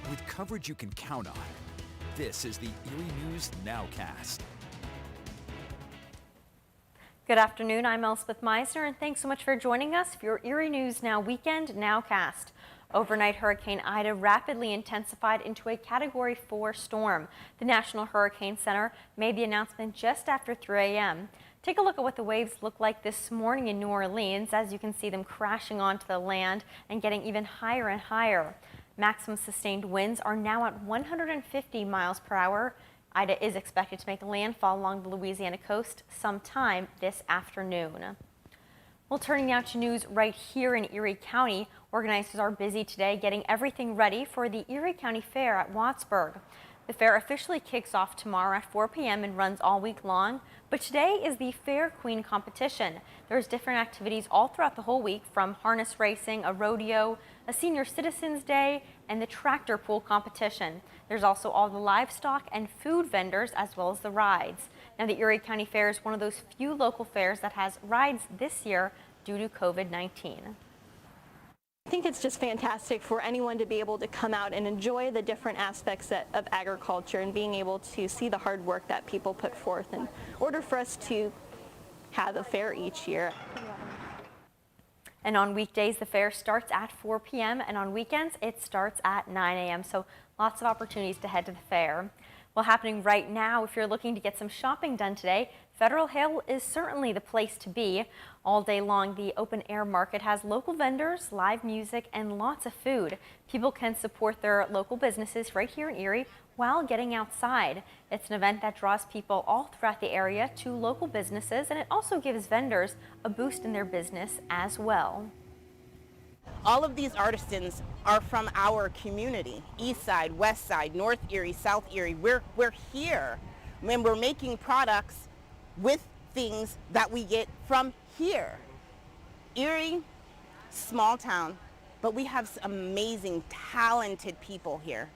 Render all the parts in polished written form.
with coverage you can count on. This is the Erie News NOWCAST. Good afternoon, I'm Elspeth Meisner, and thanks so much for joining us for your Erie News Now Weekend NOWCAST. Overnight, Hurricane Ida rapidly intensified into a Category 4 storm. The National Hurricane Center made the announcement just after 3 a.m. Take a look at what the waves look like this morning in New Orleans, as you can see them crashing onto the land and getting even higher and higher. Maximum sustained winds are now at 150 miles per hour. Ida is expected to make landfall along the Louisiana coast sometime this afternoon. Well, turning now to news right here in Erie County. Organizers are busy today getting everything ready for the Erie County Fair at Wattsburg. The fair officially kicks off tomorrow at 4 p.m. and runs all week long, but today is the Fair Queen competition. There's different activities all throughout the whole week, from harness racing, a rodeo, a senior citizens day, and the tractor pull competition. There's also all the livestock and food vendors, as well as the rides. Now, the Erie County Fair is one of those few local fairs that has rides this year due to COVID-19. I think it's just fantastic for anyone to be able to come out and enjoy the different aspects of agriculture and being able to see the hard work that people put forth in order for us to have a fair each year. And on weekdays, the fair starts at 4 p.m. and on weekends, it starts at 9 a.m. So lots of opportunities to head to the fair. Well, happening right now, if you're looking to get some shopping done today, Federal Hill is certainly the place to be. All day long, the open air market has local vendors, live music, and lots of food. People can support their local businesses right here in Erie while getting outside. It's an event that draws people all throughout the area to local businesses, and it also gives vendors a boost in their business as well. All of these artisans are from our community: East Side, West Side, North Erie, South Erie. We're here when we're making products with things that we get from here. Erie, small town, but we have some amazing, talented people here.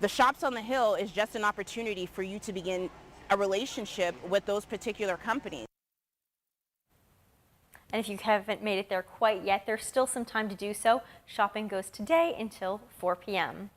The Shops on the Hill is just an opportunity for you to begin a relationship with those particular companies. And if you haven't made it there quite yet, there's still some time to do so. Shopping goes today until 4 p.m.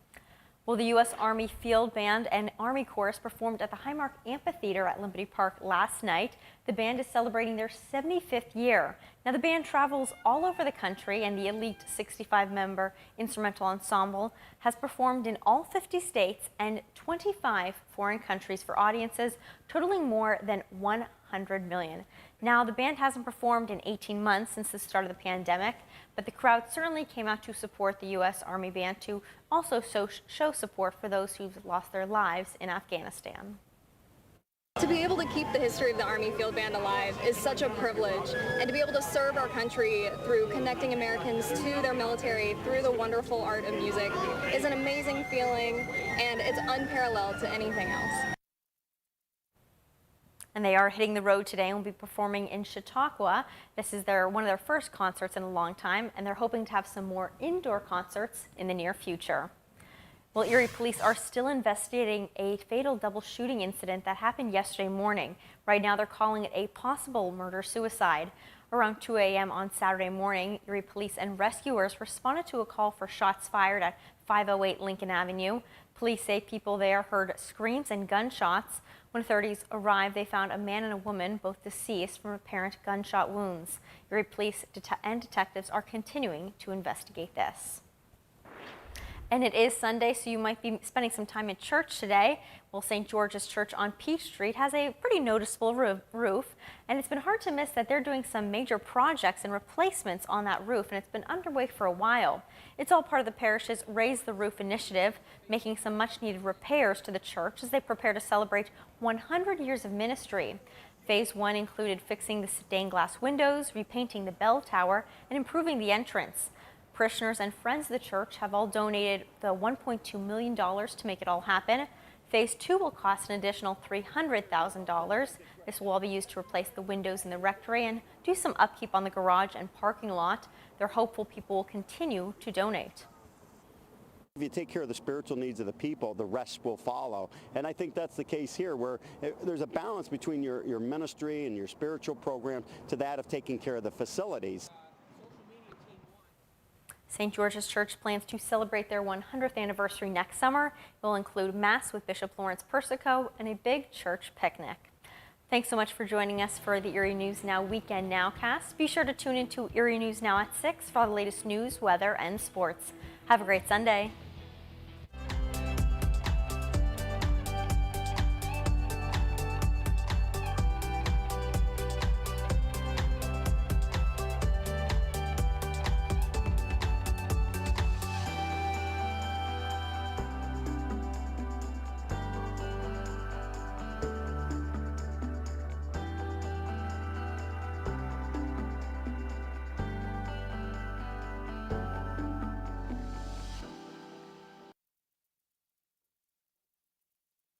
Well, the U.S. Army Field Band and Army Chorus performed at the Highmark Amphitheater at Liberty Park last night. The band is celebrating their 75th year. Now, the band travels all over the country, and the elite 65-member instrumental ensemble has performed in all 50 states and 25 foreign countries for audiences totaling more than 100 million. Now, the band hasn't performed in 18 months since the start of the pandemic, but the crowd certainly came out to support the U.S. Army Band to also show support for those who've lost their lives in Afghanistan. To be able to keep the history of the Army Field Band alive is such a privilege, and to be able to serve our country through connecting Americans to their military through the wonderful art of music is an amazing feeling, and it's unparalleled to anything else. And they are hitting the road today and will be performing in Chautauqua. This is one of their first concerts in a long time, and they're hoping to have some more indoor concerts in the near future. Well, Erie police are still investigating a fatal double shooting incident that happened yesterday morning. Right now, they're calling it a possible murder-suicide. Around 2 a.m. on Saturday morning, Erie police and rescuers responded to a call for shots fired at 508 Lincoln Avenue. Police say people there heard screams and gunshots. When authorities arrived, they found a man and a woman, both deceased from apparent gunshot wounds. Erie police and detectives are continuing to investigate this. And it is Sunday, so you might be spending some time in church today. Well, St. George's Church on Peach Street has a pretty noticeable roof, and it's been hard to miss that they're doing some major projects and replacements on that roof, and it's been underway for a while. It's all part of the parish's Raise the Roof initiative, making some much-needed repairs to the church as they prepare to celebrate 100 years of ministry. Phase 1 included fixing the stained glass windows, repainting the bell tower, and improving the entrance. Parishioners and friends of the church have all donated the $1.2 million to make it all happen. Phase 2 will cost an additional $300,000. This will all be used to replace the windows in the rectory and do some upkeep on the garage and parking lot. They're hopeful people will continue to donate. If you take care of the spiritual needs of the people, the rest will follow. And I think that's the case here, where there's a balance between your ministry and your spiritual program to that of taking care of the facilities. St. George's Church plans to celebrate their 100th anniversary next summer. It will include Mass with Bishop Lawrence Persico and a big church picnic. Thanks so much for joining us for the Erie News Now Weekend Nowcast. Be sure to tune into Erie News Now at 6 for all the latest news, weather, and sports. Have a great Sunday.